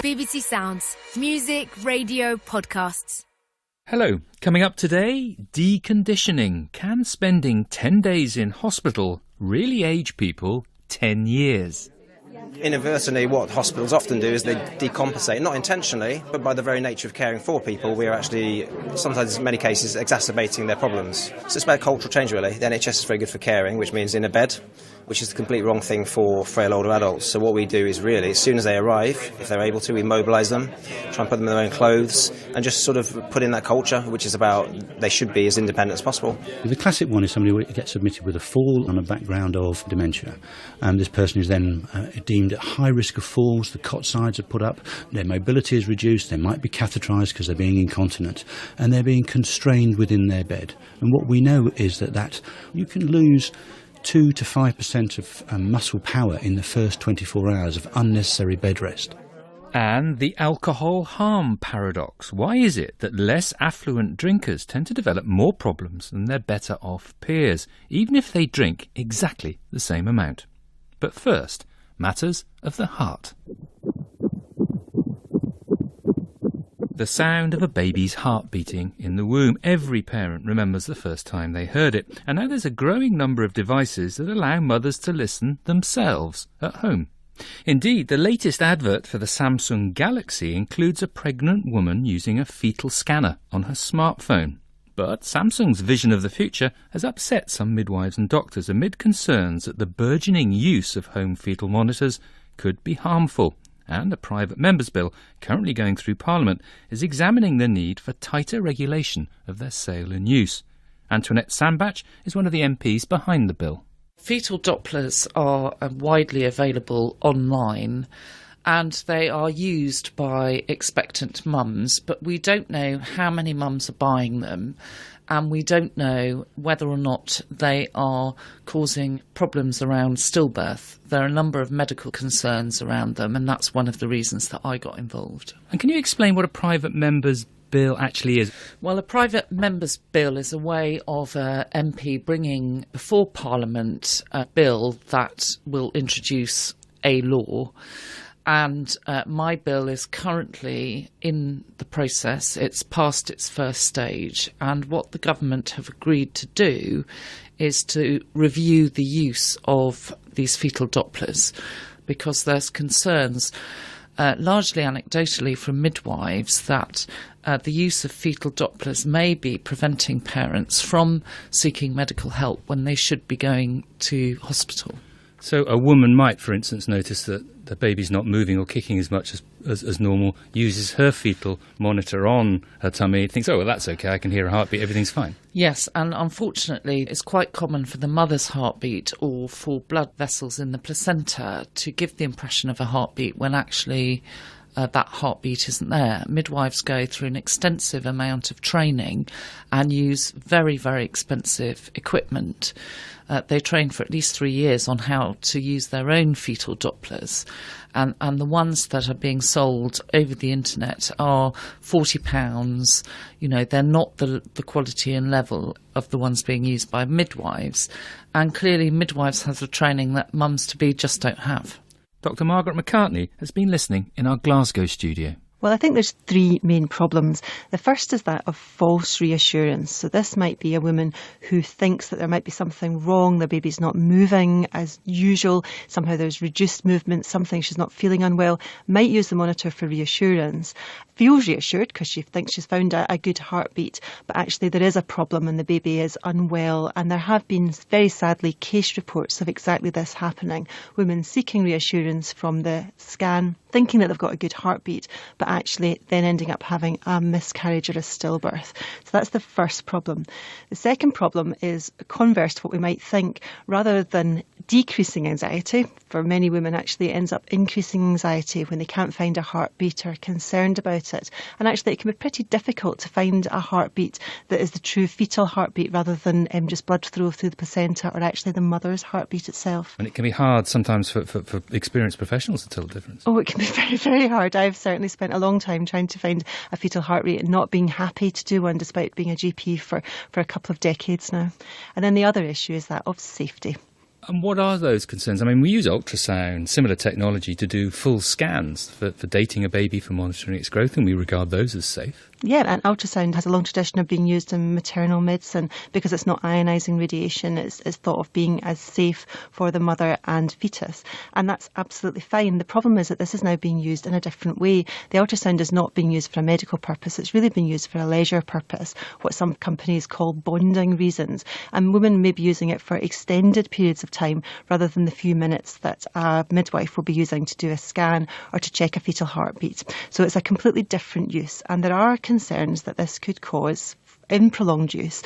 BBC Sounds. Music, radio, podcasts. Hello. Coming up today, deconditioning. Can spending 10 days in hospital really age people 10 years? Inadvertently, what hospitals often do is they decompensate, not intentionally, but by the very nature of caring for people, we are actually, sometimes in many cases, exacerbating their problems. So it's about cultural change, really. The NHS is very good for caring, which means in a bed, which is the complete wrong thing for frail older adults. So what we do is really, as soon as they arrive, if they're able to, we mobilise them, try and put them in their own clothes, and just sort of put in that culture, which is about they should be as independent as possible. The classic one is somebody who gets admitted with a fall on a background of dementia. This person is then deemed at high risk of falls, the cot sides are put up, their mobility is reduced, they might be catheterised because they're being incontinent, and they're being constrained within their bed. And what we know is that you can lose 2 to 5% of muscle power in the first 24 hours of unnecessary bed rest. And the alcohol harm paradox. Why is it that less affluent drinkers tend to develop more problems than their better off peers, even if they drink exactly the same amount? But first, matters of the heart. The sound of a baby's heart beating in the womb. Every parent remembers the first time they heard it. And now there's a growing number of devices that allow mothers to listen themselves at home. Indeed, the latest advert for the Samsung Galaxy includes a pregnant woman using a fetal scanner on her smartphone. But Samsung's vision of the future has upset some midwives and doctors amid concerns that the burgeoning use of home fetal monitors could be harmful. And a private member's bill currently going through Parliament is examining the need for tighter regulation of their sale and use. Antoinette Sambach is one of the MPs behind the bill. Fetal Dopplers are widely available online and they are used by expectant mums, but we don't know how many mums are buying them and we don't know whether or not they are causing problems around stillbirth. There are a number of medical concerns around them, and that's one of the reasons that I got involved. And can you explain what a private member's bill actually is? Well, a private member's bill is a way of an MP bringing before Parliament a bill that will introduce a law. And my bill is currently in the process. It's past its first stage. And what the government have agreed to do is to review the use of these fetal Dopplers, because there's concerns, largely anecdotally from midwives, that the use of fetal Dopplers may be preventing parents from seeking medical help when they should be going to hospital. So a woman might, for instance, notice that the baby's not moving or kicking as much as normal, uses her fetal monitor on her tummy, thinks, oh, well, that's okay, I can hear a heartbeat, everything's fine. Yes, and unfortunately it's quite common for the mother's heartbeat or for blood vessels in the placenta to give the impression of a heartbeat when actually that heartbeat isn't there. Midwives go through an extensive amount of training and use very, very expensive equipment. They train for at least 3 years on how to use their own fetal Dopplers. And the ones that are being sold over the internet are £40. You know, they're not the quality and level of the ones being used by midwives. And clearly midwives have the training that mums-to-be just don't have. Dr. Margaret McCartney has been listening in our Glasgow studio. Well, I think there's 3 main problems. The first is that of false reassurance. So this might be a woman who thinks that there might be something wrong, the baby's not moving as usual, somehow there's reduced movement, something she's not feeling unwell, might use the monitor for reassurance, feels reassured because she thinks she's found a good heartbeat, but actually there is a problem and the baby is unwell. And there have been, very sadly, case reports of exactly this happening. Women seeking reassurance from the scan, thinking that they've got a good heartbeat, but actually then ending up having a miscarriage or a stillbirth. So that's the first problem. The second problem is converse to what we might think. Rather than decreasing anxiety, for many women actually it ends up increasing anxiety when they can't find a heartbeat or are concerned about it. And actually it can be pretty difficult to find a heartbeat that is the true fetal heartbeat rather than just blood flow through the placenta or actually the mother's heartbeat itself. And it can be hard sometimes for experienced professionals to tell the difference. Oh, it can be very, very hard. I've certainly spent a long time trying to find a fetal heart rate and not being happy to do one despite being a GP for a couple of decades now. And then the other issue is that of safety. And what are those concerns? I mean, we use ultrasound, similar technology, to do full scans for dating a baby, for monitoring its growth, and we regard those as safe. Yeah, and ultrasound has a long tradition of being used in maternal medicine because it's not ionising radiation. It's thought of being as safe for the mother and fetus. And that's absolutely fine. The problem is that this is now being used in a different way. The ultrasound is not being used for a medical purpose. It's really being used for a leisure purpose, what some companies call bonding reasons. And women may be using it for extended periods of time rather than the few minutes that a midwife will be using to do a scan or to check a fetal heartbeat. So it's a completely different use. And there are concerns that this could cause, in prolonged use,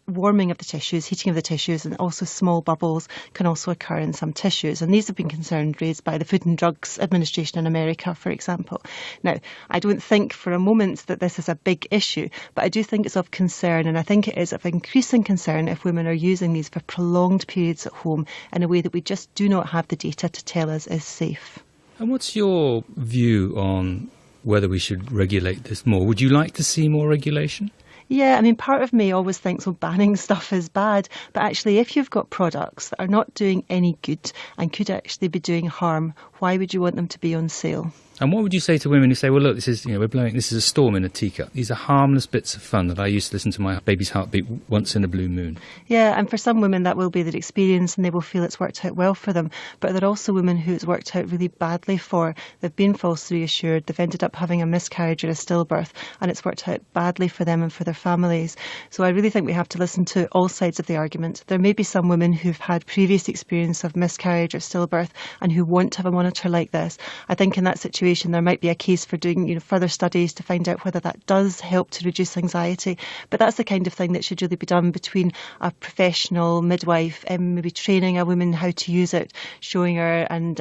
warming of the tissues, heating of the tissues, and also small bubbles can also occur in some tissues. And these have been concerns raised by the Food and Drugs Administration in America, for example. Now, I don't think for a moment that this is a big issue, but I do think it's of concern, and I think it is of increasing concern if women are using these for prolonged periods at home in a way that we just do not have the data to tell us is safe. And what's your view on whether we should regulate this more? Would you like to see more regulation? Yeah, I mean, part of me always thinks, well, banning stuff is bad. But actually, if you've got products that are not doing any good and could actually be doing harm, why would you want them to be on sale? And what would you say to women who say, well, look, this is a storm in a teacup. These are harmless bits of fun that I used to listen to my baby's heartbeat once in a blue moon. Yeah, and for some women that will be their experience and they will feel it's worked out well for them. But there are also women who it's worked out really badly for. They've been falsely reassured, they've ended up having a miscarriage or a stillbirth, and it's worked out badly for them and for their families. So I really think we have to listen to all sides of the argument. There may be some women who've had previous experience of miscarriage or stillbirth and who want to have a monitor like this. I think in that situation there might be a case for doing further studies to find out whether that does help to reduce anxiety. But that's the kind of thing that should really be done between a professional midwife, maybe training a woman how to use it, showing her and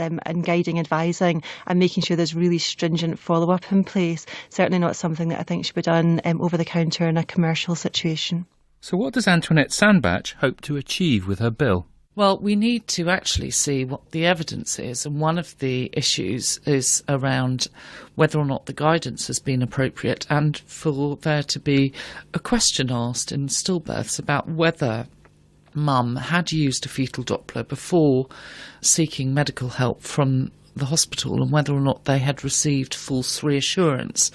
guiding, advising, and making sure there's really stringent follow-up in place. Certainly not something that I think should be done over the counter in a commercial situation. So what does Antoinette Sandbach hope to achieve with her bill? Well, we need to actually see what the evidence is, and one of the issues is around whether or not the guidance has been appropriate, and for there to be a question asked in stillbirths about whether mum had used a fetal Doppler before seeking medical help from the hospital and whether or not they had received false reassurance.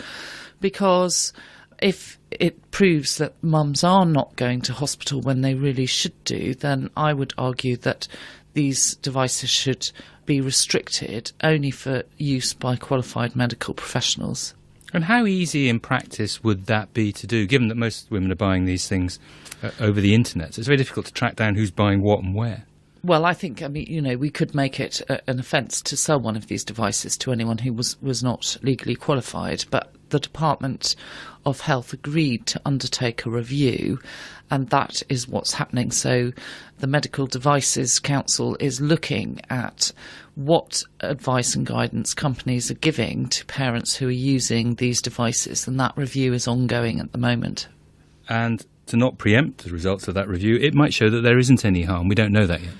Because if it proves that mums are not going to hospital when they really should do, then I would argue that these devices should be restricted only for use by qualified medical professionals. And how easy in practice would that be to do, given that most women are buying these things over the internet? So it's very difficult to track down who's buying what and where. Well, I think, we could make it an offence to sell one of these devices to anyone who was not legally qualified, but the Department of Health agreed to undertake a review, and that is what's happening. So the Medical Devices Council is looking at what advice and guidance companies are giving to parents who are using these devices, and that review is ongoing at the moment. And to not preempt the results of that review, it might show that there isn't any harm. We don't know that yet.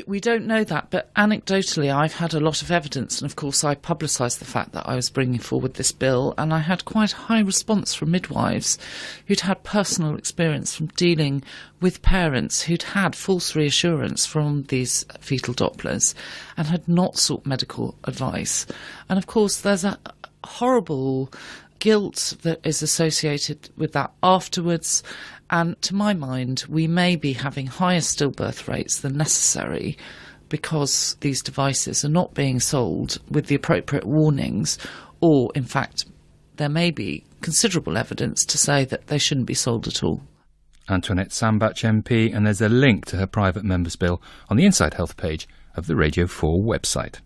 We don't know that, but anecdotally I've had a lot of evidence, and of course I publicised the fact that I was bringing forward this bill, and I had quite a high response from midwives who'd had personal experience from dealing with parents who'd had false reassurance from these fetal Dopplers and had not sought medical advice. And of course there's a horrible guilt that is associated with that afterwards, and to my mind we may be having higher stillbirth rates than necessary because these devices are not being sold with the appropriate warnings, or in fact there may be considerable evidence to say that they shouldn't be sold at all. Antoinette Sandbach MP, and there's a link to her private member's bill on the Inside Health page of the Radio 4 website.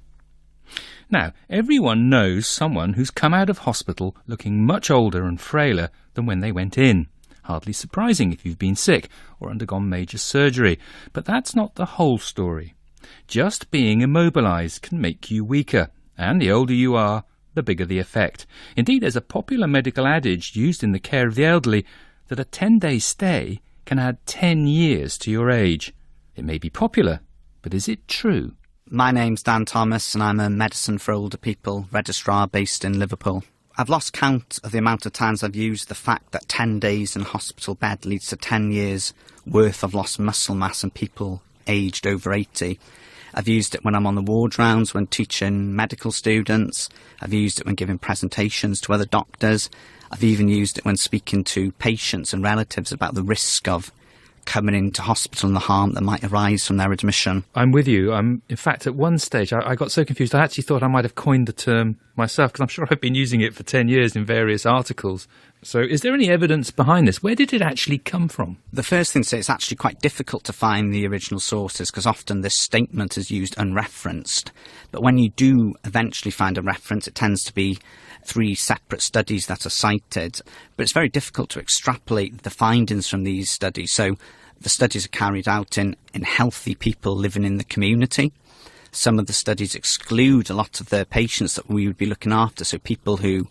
Now, everyone knows someone who's come out of hospital looking much older and frailer than when they went in. Hardly surprising if you've been sick or undergone major surgery. But that's not the whole story. Just being immobilised can make you weaker, and the older you are, the bigger the effect. Indeed, there's a popular medical adage used in the care of the elderly that a 10-day stay can add 10 years to your age. It may be popular, but is it true? My name's Dan Thomas and I'm a Medicine for Older People registrar based in Liverpool. I've lost count of the amount of times I've used the fact that 10 days in a hospital bed leads to 10 years worth of lost muscle mass in people aged over 80. I've used it when I'm on the ward rounds, when teaching medical students. I've used it when giving presentations to other doctors. I've even used it when speaking to patients and relatives about the risk of coming into hospital and the harm that might arise from their admission. I'm with you. In fact, at one stage, I got so confused, I actually thought I might have coined the term myself, because I'm sure I've been using it for 10 years in various articles. So is there any evidence behind this? Where did it actually come from? The first thing to say, it's actually quite difficult to find the original sources, because often this statement is used unreferenced. But when you do eventually find a reference, it tends to be 3 separate studies that are cited. But it's very difficult to extrapolate the findings from these studies. So the studies are carried out in healthy people living in the community. Some of the studies exclude a lot of the patients that we would be looking after, so people who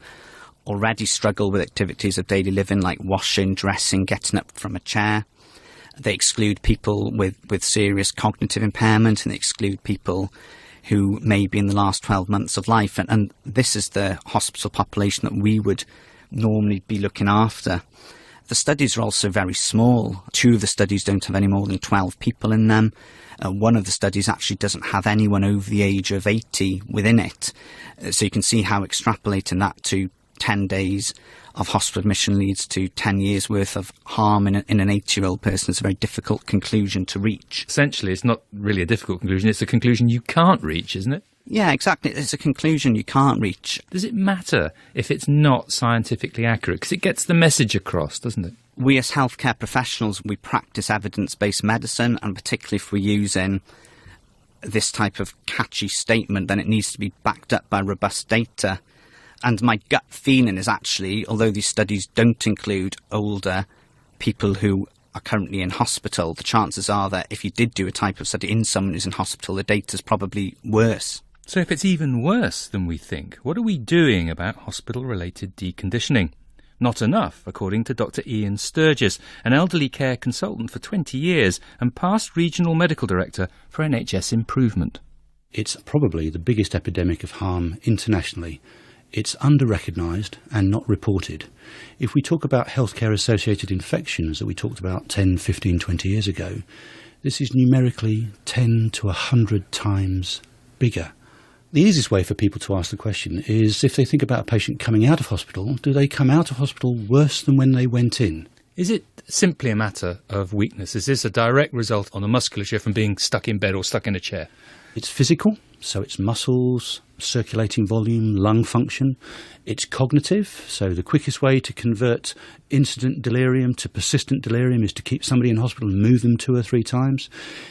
already struggle with activities of daily living like washing, dressing, getting up from a chair. They exclude people with serious cognitive impairment, and they exclude people who may be in the last 12 months of life. And this is the hospital population that we would normally be looking after. The studies are also very small. 2 of the studies don't have any more than 12 people in them. One of the studies actually doesn't have anyone over the age of 80 within it. So you can see how extrapolating that to 10 days of hospital admission leads to 10 years' worth of harm in an 80-year-old person is a very difficult conclusion to reach. Essentially, it's not really a difficult conclusion, it's a conclusion you can't reach, isn't it? Yeah, exactly. It's a conclusion you can't reach. Does it matter if it's not scientifically accurate? Because it gets the message across, doesn't it? We as healthcare professionals, we practice evidence-based medicine, and particularly if we're using this type of catchy statement, then it needs to be backed up by robust data. And my gut feeling is actually, although these studies don't include older people who are currently in hospital, the chances are that if you did do a type of study in someone who's in hospital, the data's probably worse. So if it's even worse than we think, what are we doing about hospital-related deconditioning? Not enough, according to Dr. Ian Sturgis, an elderly care consultant for 20 years and past regional medical director for NHS Improvement. It's probably the biggest epidemic of harm internationally. It's under-recognised and not reported. If we talk about healthcare-associated infections that we talked about 10, 15, 20 years ago, this is numerically 10 to 100 times bigger. The easiest way for people to ask the question is, if they think about a patient coming out of hospital, do they come out of hospital worse than when they went in? Is it simply a matter of weakness? Is this a direct result on the musculature from being stuck in bed or stuck in a chair? It's physical, so it's muscles, circulating volume, lung function. It's cognitive, so the quickest way to convert incident delirium to persistent delirium is to keep somebody in hospital and move them 2 or 3 times.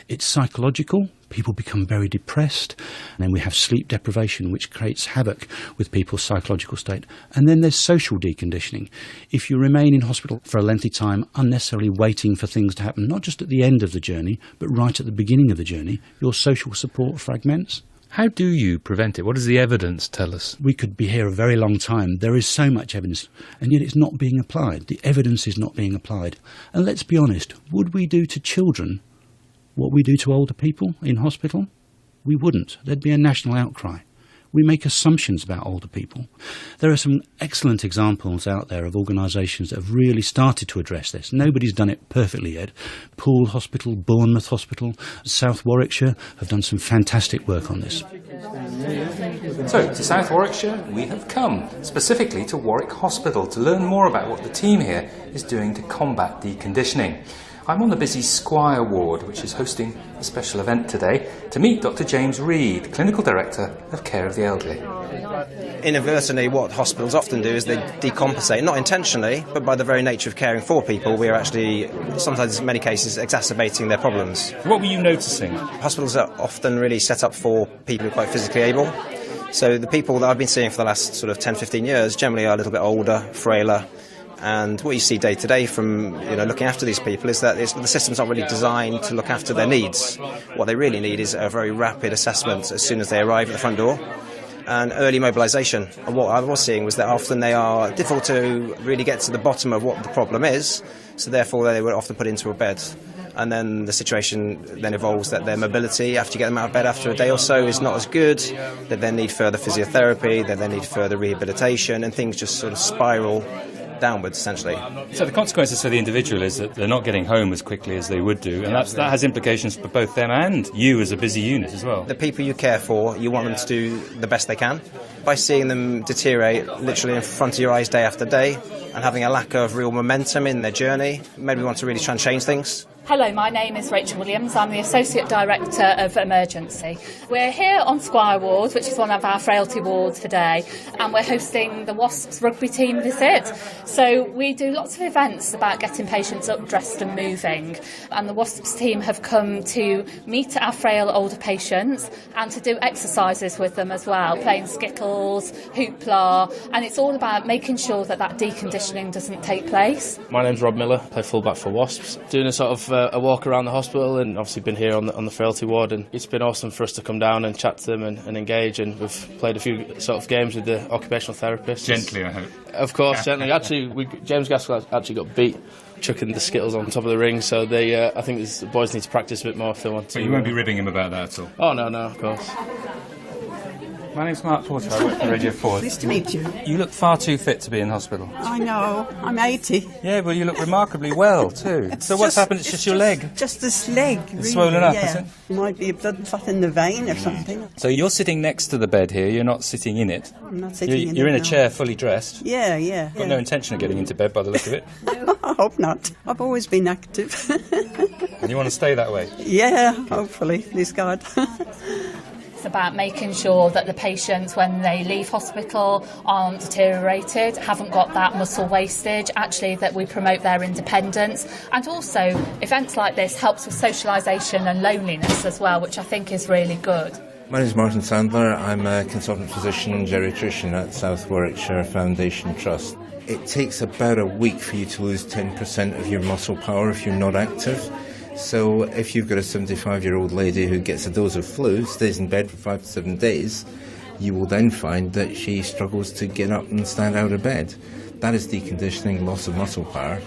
It's psychological. People become very depressed. And then we have sleep deprivation, which creates havoc with people's psychological state. And then there's social deconditioning. If you remain in hospital for a lengthy time, unnecessarily waiting for things to happen, not just at the end of the journey, but right at the beginning of the journey, your social support fragments. How do you prevent it? What does the evidence tell us? We could be here a very long time. There is so much evidence, and yet it's not being applied. The evidence is not being applied. And let's be honest, would we do to children what we do to older people in hospital? We wouldn't. There'd be a national outcry. We make assumptions about older people. There are some excellent examples out there of organisations that have really started to address this. Nobody's done it perfectly yet. Poole Hospital, Bournemouth Hospital, South Warwickshire have done some fantastic work on this. So, to South Warwickshire, we have come specifically to Warwick Hospital to learn more about what the team here is doing to combat deconditioning. I'm on the busy Squire ward, which is hosting a special event today, to meet Dr. James Reed, Clinical Director of Care of the Elderly. Inadvertently, what hospitals often do is they decompensate, not intentionally, but by the very nature of caring for people, we are actually, sometimes in many cases, exacerbating their problems. What were you noticing? Hospitals are often really set up for people who are quite physically able. So the people that I've been seeing for the last sort of 10, 15 years generally are a little bit older, frailer. And what you see day to day from looking after these people is that the system's not really designed to look after their needs. What they really need is a very rapid assessment as soon as they arrive at the front door and early mobilisation. And what I was seeing was that often they are difficult to really get to the bottom of what the problem is, so therefore they were often put into a bed. And then the situation then evolves that their mobility, after you get them out of bed after a day or so, is not as good. They then need further physiotherapy, they then need further rehabilitation, and things just sort of spiral downwards, essentially. So the consequences for the individual is that they're not getting home as quickly as they would do, and that has implications for both them and you as a busy unit as well. The people you care for, you want them to do the best they can. By seeing them deteriorate literally in front of your eyes day after day and having a lack of real momentum in their journey, maybe we want to really try and change things. Hello, my name is Rachel Williams. I'm the Associate Director of Emergency. We're here on Squire Ward, which is one of our frailty wards today, and we're hosting the Wasps rugby team visit. So we do lots of events about getting patients up, dressed and moving, and the Wasps team have come to meet our frail older patients and to do exercises with them as well, playing skittles, hoopla, and it's all about making sure that deconditioning doesn't take place. My name's Rob Miller, I play fullback for Wasps. Doing a sort of a walk around the hospital, and obviously been here on the frailty ward, and it's been awesome for us to come down and chat to them and engage, and we've played a few sort of games with the occupational therapists. Gently, I hope. Of course, gently. Actually, James Gaskell actually got beat chucking the skittles on top of the ring, so I think the boys need to practice a bit more if they want to. But you won't be ribbing him about that at all? Oh, no, of course. My name's Mark Porter, I work for Radio 4. Nice to meet you. You look far too fit to be in hospital. I know, I'm 80. Yeah, well, you look remarkably well, too. So what's happened? It's just your leg? Just this leg, really. It's swollen up, is it? Might be a blood clot in the vein or something. So you're sitting next to the bed here, you're not sitting in it? I'm not sitting in it. You're in a no. chair, fully dressed? Yeah. Got no intention of getting into bed by the look of it? No, I hope not. I've always been active. And you want to stay that way? Yeah, hopefully, please God. It's about making sure that the patients, when they leave hospital, aren't deteriorated, haven't got that muscle wastage, actually that we promote their independence. And also, events like this helps with socialisation and loneliness as well, which I think is really good. My name is Martin Sandler. I'm a consultant physician and geriatrician at South Warwickshire Foundation Trust. It takes about a week for you to lose 10% of your muscle power if you're not active. So if you've got a 75-year-old lady who gets a dose of flu, stays in bed for 5 to 7 days, you will then find that she struggles to get up and stand out of bed. That is deconditioning, loss of muscle power.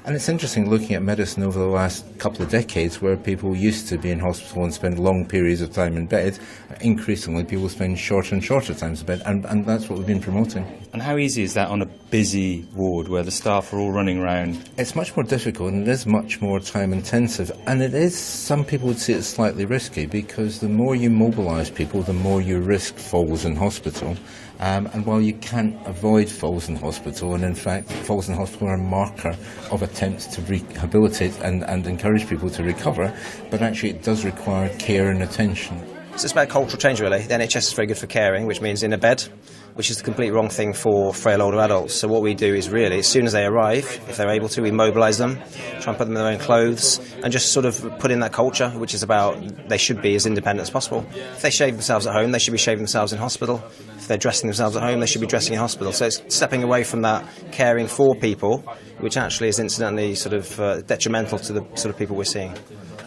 And it's interesting looking at medicine over the last couple of decades where people used to be in hospital and spend long periods of time in bed. Increasingly, people spend shorter and shorter times in bed, and that's what we've been promoting. And how easy is that on a busy ward where the staff are all running around? It's much more difficult, and it is much more time intensive. And it is, some people would say it's slightly risky, because the more you mobilise people, the more you risk falls in hospital. And while you can't avoid falls in hospital, and in fact falls in hospital are a marker of attempts to rehabilitate and encourage people to recover, but actually it does require care and attention. So it's about cultural change, really. The NHS is very good for caring, which means in a bed, which is the complete wrong thing for frail older adults. So what we do is really, as soon as they arrive, if they're able to, we mobilise them, try and put them in their own clothes, and just sort of put in that culture, which is about they should be as independent as possible. If they shave themselves at home, they should be shaving themselves in hospital. If they're dressing themselves at home, they should be dressing in hospital. So it's stepping away from that caring for people, which actually is incidentally sort of detrimental to the sort of people we're seeing.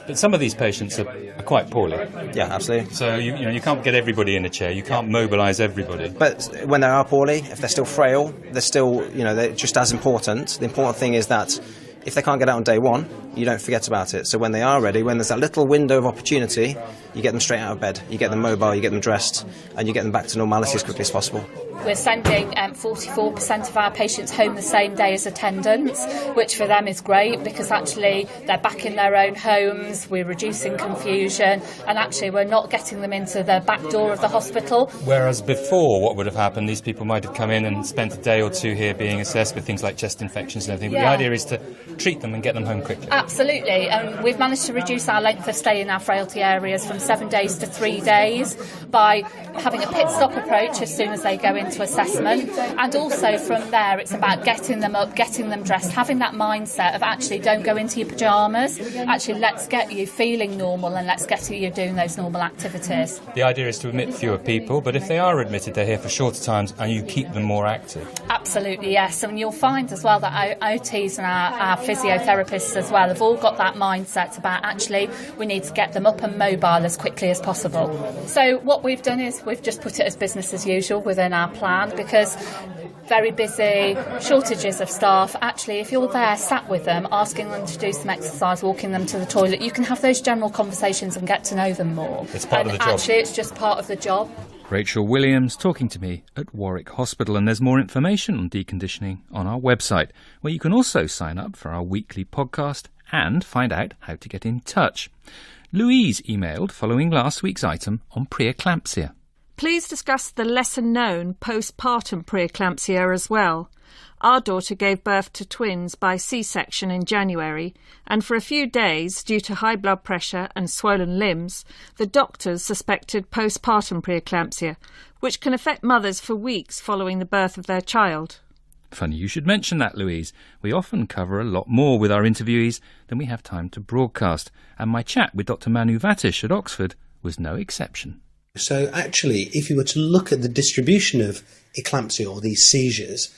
But some of these patients are quite poorly. Yeah, absolutely. So you can't get everybody in a chair. You can't mobilise everybody. But when they are poorly, if they're still frail, they're still, they're just as important. The important thing is that if they can't get out on day one, you don't forget about it. So when they are ready, when there's that little window of opportunity, you get them straight out of bed. You get them mobile, you get them dressed, and you get them back to normality as quickly as possible. We're sending 44% of our patients home the same day as attendance, which for them is great because actually they're back in their own homes, we're reducing confusion, and actually we're not getting them into the back door of the hospital. Whereas before, what would have happened, these people might have come in and spent a day or two here being assessed with things like chest infections and everything, but the idea is to treat them and get them home quickly. Absolutely, and we've managed to reduce our length of stay in our frailty areas from 7 days to 3 days by having a pit stop approach as soon as they go into assessment, and also from there it's about getting them up, getting them dressed, having that mindset of actually don't go into your pyjamas, actually let's get you feeling normal and let's get you doing those normal activities. The idea is to admit fewer people, but if they are admitted they're here for shorter times and you keep them more active. Absolutely, yes, and you'll find as well that our OTs and our physiotherapists as well have all got that mindset about actually we need to get them up and mobile as quickly as possible. So what we've done is we've just put it as business as usual within our plan, because very busy, shortages of staff. Actually, if you're there sat with them, asking them to do some exercise, walking them to the toilet, you can have those general conversations and get to know them more. It's part of the job. Actually, it's just part of the job. Rachel Williams talking to me at Warwick Hospital, and there's more information on deconditioning on our website, where you can also sign up for our weekly podcast and find out how to get in touch. Louise emailed following last week's item on preeclampsia. Please discuss the lesser-known postpartum preeclampsia as well. Our daughter gave birth to twins by C-section in January, and for a few days, due to high blood pressure and swollen limbs, the doctors suspected postpartum preeclampsia, which can affect mothers for weeks following the birth of their child. Funny you should mention that, Louise. We often cover a lot more with our interviewees than we have time to broadcast, and my chat with Dr. Manu Vatish at Oxford was no exception. So actually, if you were to look at the distribution of eclampsia or these seizures,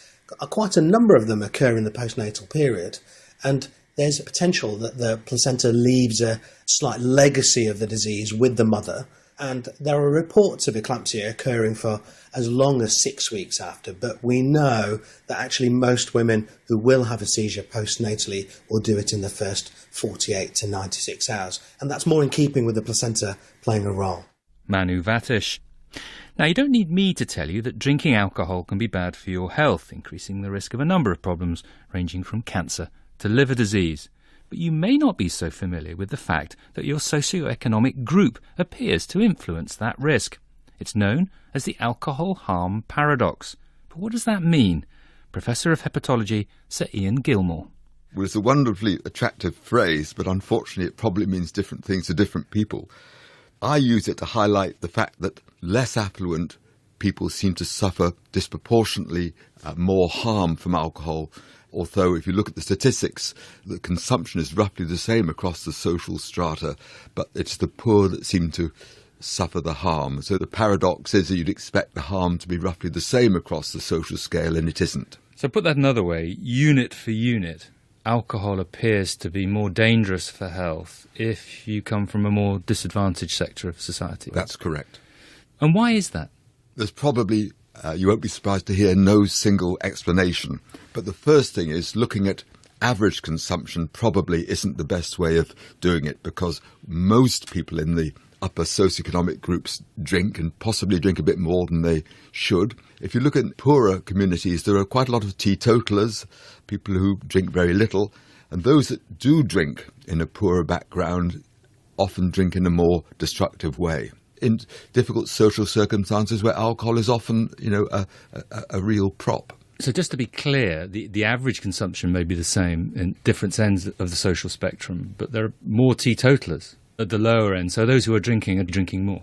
quite a number of them occur in the postnatal period, and there's a potential that the placenta leaves a slight legacy of the disease with the mother, and there are reports of eclampsia occurring for as long as 6 weeks after, but we know that actually most women who will have a seizure postnatally will do it in the first 48 to 96 hours, and that's more in keeping with the placenta playing a role. Manu Vatish. Now, you don't need me to tell you that drinking alcohol can be bad for your health, increasing the risk of a number of problems, ranging from cancer to liver disease. But you may not be so familiar with the fact that your socioeconomic group appears to influence that risk. It's known as the alcohol harm paradox. But what does that mean? Professor of Hepatology, Sir Ian Gilmore. Well, it's a wonderfully attractive phrase, but unfortunately it probably means different things to different people. I use it to highlight the fact that less affluent people seem to suffer disproportionately more harm from alcohol, although if you look at the statistics, the consumption is roughly the same across the social strata, but it's the poor that seem to suffer the harm. So the paradox is that you'd expect the harm to be roughly the same across the social scale, and it isn't. So put that another way, unit for unit, alcohol appears to be more dangerous for health if you come from a more disadvantaged sector of society. That's correct. And why is that? There's probably, you won't be surprised to hear, no single explanation. But the first thing is looking at average consumption probably isn't the best way of doing it, because most people in the upper socioeconomic groups drink, and possibly drink a bit more than they should. If you look at poorer communities, there are quite a lot of teetotalers, people who drink very little, and those that do drink in a poorer background often drink in a more destructive way, in difficult social circumstances where alcohol is often, a real prop. So just to be clear, the average consumption may be the same in different ends of the social spectrum, but there are more teetotalers at the lower end, so those who are drinking more.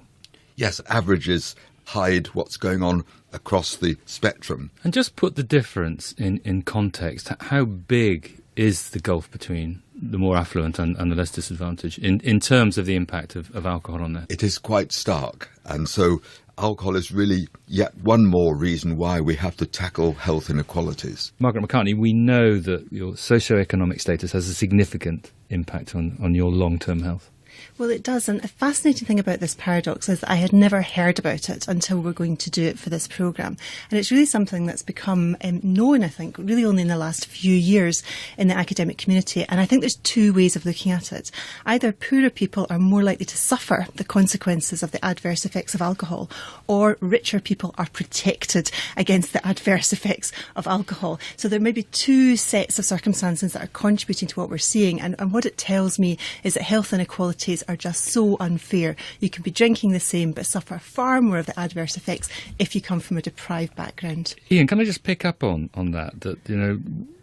Yes, averages hide what's going on across the spectrum. And just put the difference in context. How big is the gulf between the more affluent and the less disadvantaged in terms of the impact of alcohol on that? It is quite stark, and so alcohol is really yet one more reason why we have to tackle health inequalities. Margaret McCartney, we know that your socioeconomic status has a significant impact on your long-term health. Well, it does. And a fascinating thing about this paradox is that I had never heard about it until we're going to do it for this programme. And it's really something that's become known, I think, really only in the last few years in the academic community. And I think there's two ways of looking at it. Either poorer people are more likely to suffer the consequences of the adverse effects of alcohol, or richer people are protected against the adverse effects of alcohol. So there may be two sets of circumstances that are contributing to what we're seeing. And what it tells me is that health inequalities are just so unfair. You can be drinking the same but suffer far more of the adverse effects if you come from a deprived background. Ian, can I just pick up on that,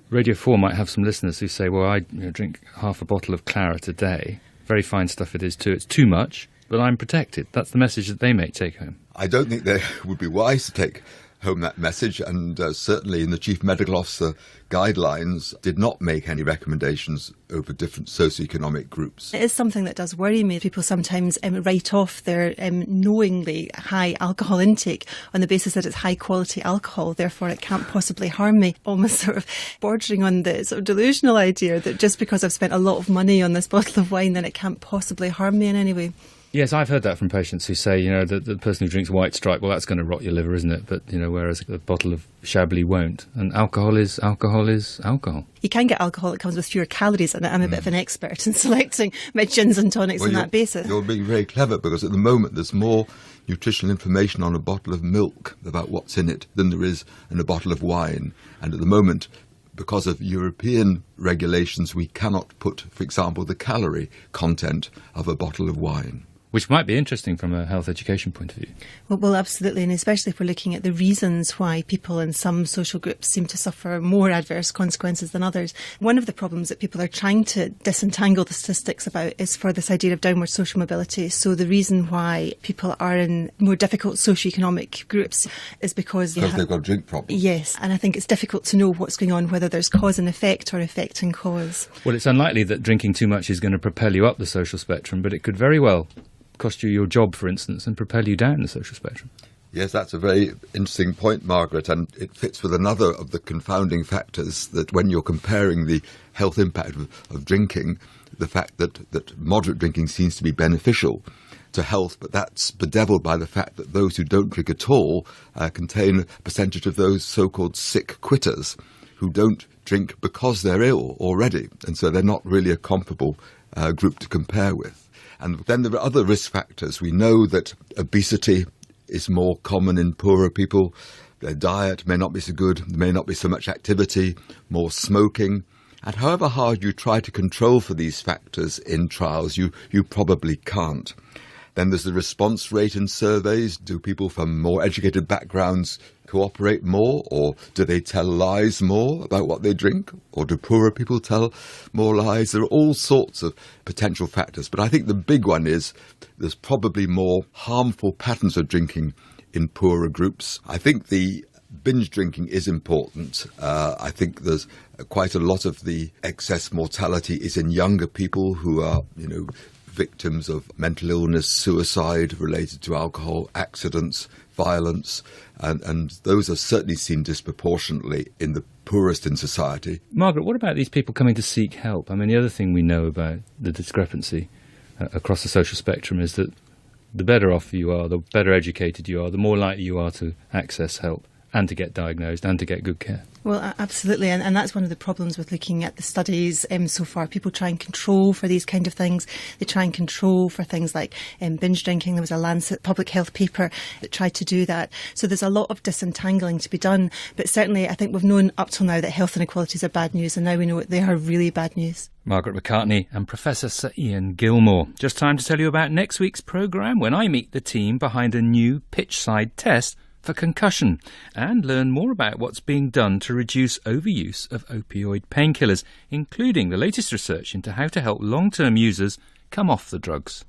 Radio 4 might have some listeners who say, well, I drink half a bottle of claret a day. Very fine stuff it is too. It's too much, but I'm protected. That's the message that they may take home. I don't think they would be wise to take home that message, and certainly in the Chief Medical Officer guidelines did not make any recommendations over different socioeconomic groups. It is something that does worry me. People sometimes write off their knowingly high alcohol intake on the basis that it's high quality alcohol, therefore it can't possibly harm me, almost sort of bordering on the sort of delusional idea that just because I've spent a lot of money on this bottle of wine then it can't possibly harm me in any way. Yes, I've heard that from patients who say, that the person who drinks White Stripe, well, that's going to rot your liver, isn't it? But, whereas a bottle of Chablis won't. And alcohol is alcohol. You can get alcohol that comes with fewer calories in it. I'm a bit of an expert in selecting my gins and tonics on that basis. You're being very clever, because at the moment there's more nutritional information on a bottle of milk about what's in it than there is in a bottle of wine. And at the moment, because of European regulations, we cannot put, for example, the calorie content of a bottle of wine. Which might be interesting from a health education point of view. Well, absolutely, and especially if we're looking at the reasons why people in some social groups seem to suffer more adverse consequences than others. One of the problems that people are trying to disentangle the statistics about is for this idea of downward social mobility. So the reason why people are in more difficult socioeconomic groups is because they've got drink problems. Yes, and I think it's difficult to know what's going on, whether there's cause and effect or effect and cause. Well, it's unlikely that drinking too much is going to propel you up the social spectrum, but it could very well cost you your job, for instance, and propel you down the social spectrum. Yes, that's a very interesting point, Margaret, and it fits with another of the confounding factors, that when you're comparing the health impact of drinking, the fact that moderate drinking seems to be beneficial to health, but that's bedeviled by the fact that those who don't drink at all contain a percentage of those so-called sick quitters who don't drink because they're ill already, and so they're not really a comparable group to compare with. And then there are other risk factors. We know that obesity is more common in poorer people. Their diet may not be so good, there may not be so much activity, more smoking. And however hard you try to control for these factors in trials, you probably can't. Then there's the response rate in surveys. Do people from more educated backgrounds cooperate more, or do they tell lies more about what they drink, or do poorer people tell more lies? There are all sorts of potential factors, but I think the big one is there's probably more harmful patterns of drinking in poorer groups. I think the binge drinking is important. I think there's quite a lot of the excess mortality is in younger people who are, victims of mental illness, suicide related to alcohol, accidents, violence, and those are certainly seen disproportionately in the poorest in society. Margaret, what about these people coming to seek help? I mean, the other thing we know about the discrepancy across the social spectrum is that the better off you are, the better educated you are, the more likely you are to access help and to get diagnosed and to get good care. Well, absolutely, and that's one of the problems with looking at the studies so far. People try and control for these kind of things. They try and control for things like binge drinking. There was a Lancet public health paper that tried to do that. So there's a lot of disentangling to be done. But certainly I think we've known up till now that health inequalities are bad news, and now we know they are really bad news. Margaret McCartney and Professor Sir Ian Gilmore. Just time to tell you about next week's programme, when I meet the team behind a new pitch-side test for concussion and learn more about what's being done to reduce overuse of opioid painkillers, including the latest research into how to help long-term users come off the drugs.